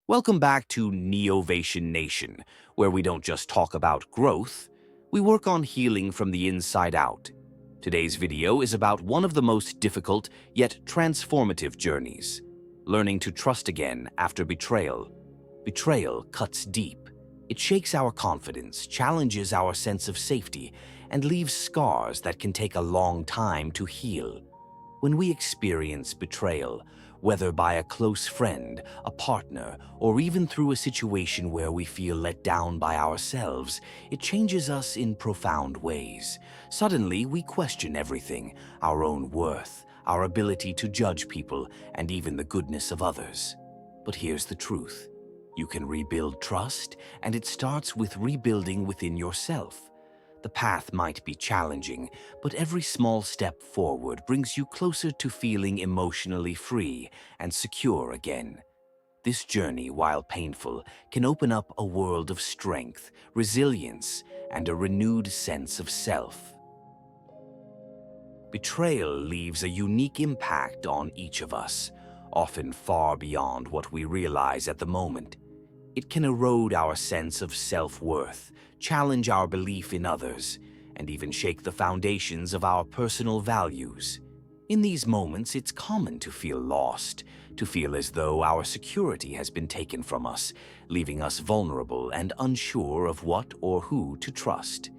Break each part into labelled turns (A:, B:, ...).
A: Welcome back to Neovation Nation, where we don't just talk about growth, we work on healing from the inside out. Today's video is about one of the most difficult yet transformative journeys, learning to trust again after betrayal. Betrayal cuts deep. It shakes our confidence, challenges our sense of safety, and leaves scars that can take a long time to heal. When we experience betrayal, whether by a close friend, a partner, or even through a situation where we feel let down by ourselves, it changes us in profound ways. Suddenly, we question everything, our own worth, our ability to judge people, and even the goodness of others. But here's the truth. You can rebuild trust, and it starts with rebuilding within yourself. The path might be challenging, but every small step forward brings you closer to feeling emotionally free and secure again. This journey, while painful, can open up a world of strength, resilience, and a renewed sense of self. Betrayal leaves a unique impact on each of us, often far beyond what we realize at the moment. It can erode our sense of self-worth, challenge our belief in others, and even shake the foundations of our personal values. In these moments, it's common to feel lost, to feel as though our security has been taken from us, leaving us vulnerable and unsure of what or who to trust.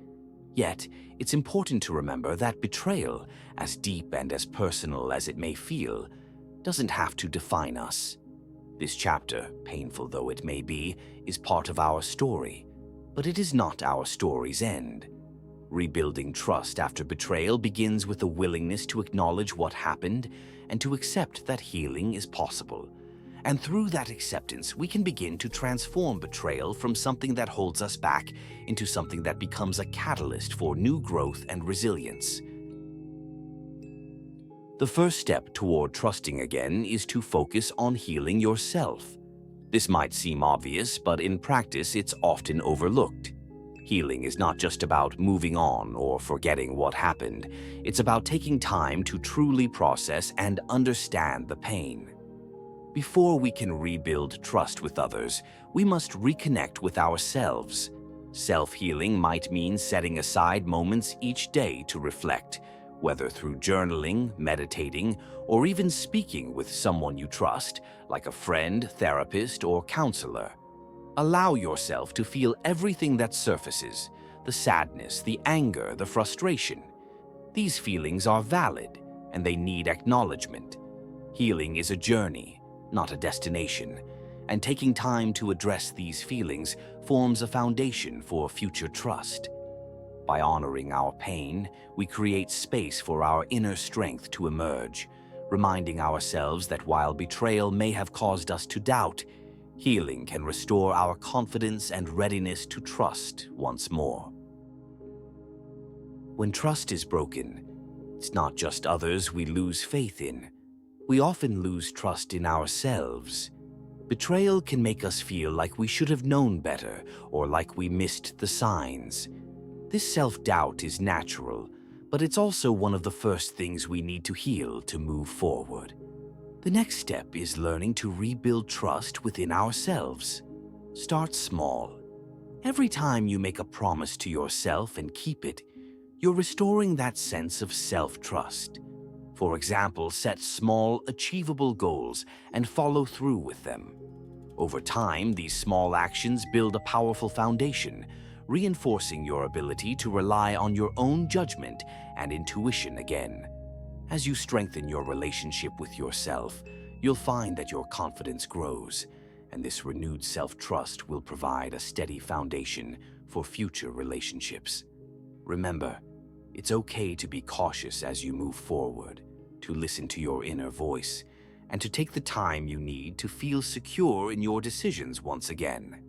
A: Yet, it's important to remember that betrayal, as deep and as personal as it may feel, doesn't have to define us. This chapter, painful though it may be, is part of our story, but it is not our story's end. Rebuilding trust after betrayal begins with a willingness to acknowledge what happened and to accept that healing is possible. And through that acceptance, we can begin to transform betrayal from something that holds us back into something that becomes a catalyst for new growth and resilience. The first step toward trusting again is to focus on healing yourself. This might seem obvious, but in practice it's often overlooked. Healing is not just about moving on or forgetting what happened. It's about taking time to truly process and understand the pain. Before we can rebuild trust with others, we must reconnect with ourselves. Self-healing might mean setting aside moments each day to reflect, whether through journaling, meditating, or even speaking with someone you trust, like a friend, therapist, or counselor. Allow yourself to feel everything that surfaces, the sadness, the anger, the frustration. These feelings are valid, and they need acknowledgement. Healing is a journey, not a destination, and taking time to address these feelings forms a foundation for future trust. By honoring our pain, we create space for our inner strength to emerge, reminding ourselves that while betrayal may have caused us to doubt, healing can restore our confidence and readiness to trust once more. When trust is broken, it's not just others we lose faith in. We often lose trust in ourselves. Betrayal can make us feel like we should have known better or like we missed the signs. This self-doubt is natural, but it's also one of the first things we need to heal to move forward. The next step is learning to rebuild trust within ourselves. Start small. Every time you make a promise to yourself and keep it, you're restoring that sense of self-trust. For example, set small, achievable goals and follow through with them. Over time, these small actions build a powerful foundation, reinforcing your ability to rely on your own judgment and intuition again. As you strengthen your relationship with yourself, you'll find that your confidence grows, and this renewed self-trust will provide a steady foundation for future relationships. Remember, it's okay to be cautious as you move forward, to listen to your inner voice, and to take the time you need to feel secure in your decisions once again.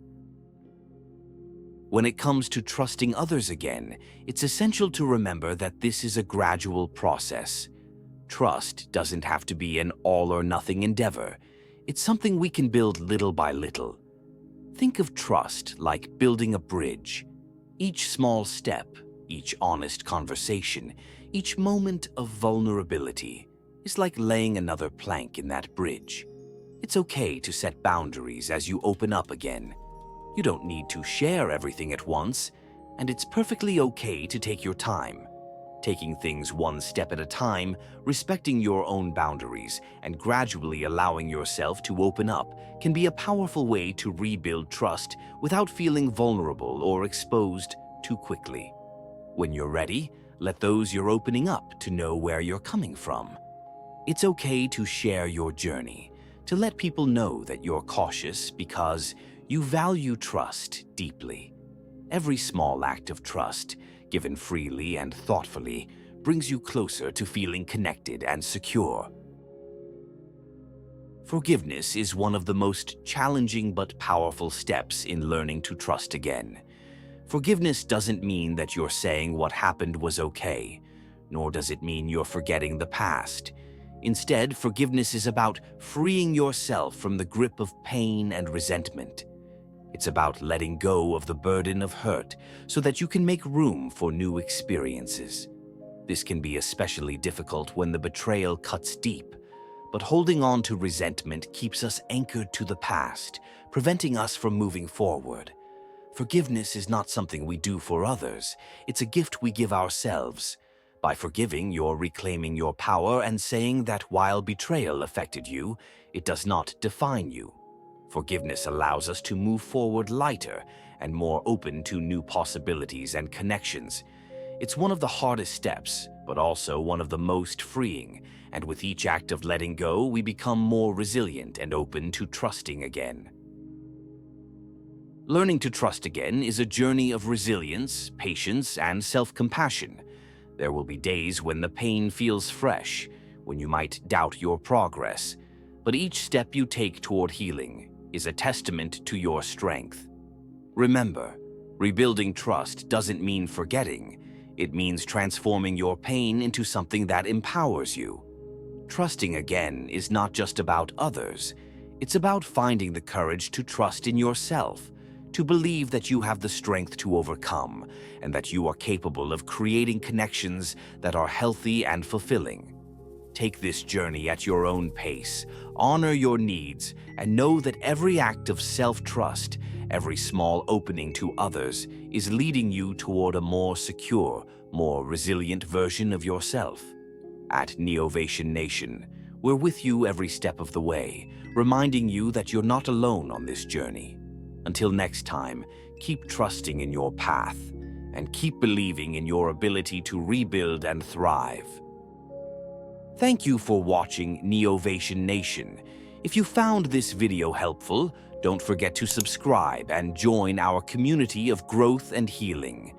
A: When it comes to trusting others again, it's essential to remember that this is a gradual process. Trust doesn't have to be an all-or-nothing endeavor. It's something we can build little by little. Think of trust like building a bridge. Each small step, each honest conversation, each moment of vulnerability is like laying another plank in that bridge. It's okay to set boundaries as you open up again. You don't need to share everything at once, and it's perfectly okay to take your time. Taking things one step at a time, respecting your own boundaries, and gradually allowing yourself to open up can be a powerful way to rebuild trust without feeling vulnerable or exposed too quickly. When you're ready, let those you're opening up to know where you're coming from. It's okay to share your journey, to let people know that you're cautious because you value trust deeply. Every small act of trust, given freely and thoughtfully, brings you closer to feeling connected and secure. Forgiveness is one of the most challenging but powerful steps in learning to trust again. Forgiveness doesn't mean that you're saying what happened was okay, nor does it mean you're forgetting the past. Instead, forgiveness is about freeing yourself from the grip of pain and resentment. It's about letting go of the burden of hurt so that you can make room for new experiences. This can be especially difficult when the betrayal cuts deep, but holding on to resentment keeps us anchored to the past, preventing us from moving forward. Forgiveness is not something we do for others, it's a gift we give ourselves. By forgiving, you're reclaiming your power and saying that while betrayal affected you, it does not define you. Forgiveness allows us to move forward lighter and more open to new possibilities and connections. It's one of the hardest steps, but also one of the most freeing, and with each act of letting go, we become more resilient and open to trusting again. Learning to trust again is a journey of resilience, patience, and self-compassion. There will be days when the pain feels fresh, when you might doubt your progress, but each step you take toward healing is a testament to your strength. Remember, rebuilding trust doesn't mean forgetting. It means transforming your pain into something that empowers you. Trusting again is not just about others. It's about finding the courage to trust in yourself, to believe that you have the strength to overcome, and that you are capable of creating connections that are healthy and fulfilling. Take this journey at your own pace, honor your needs, and know that every act of self-trust, every small opening to others, is leading you toward a more secure, more resilient version of yourself. At Neovation Nation, we're with you every step of the way, reminding you that you're not alone on this journey. Until next time, keep trusting in your path and keep believing in your ability to rebuild and thrive. Thank you for watching Neovation Nation. If you found this video helpful, don't forget to subscribe and join our community of growth and healing.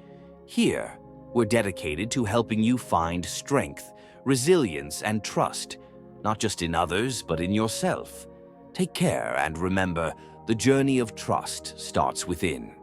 A: Here, we're dedicated to helping you find strength, resilience, and trust, not just in others, but in yourself. Take care and remember, the journey of trust starts within.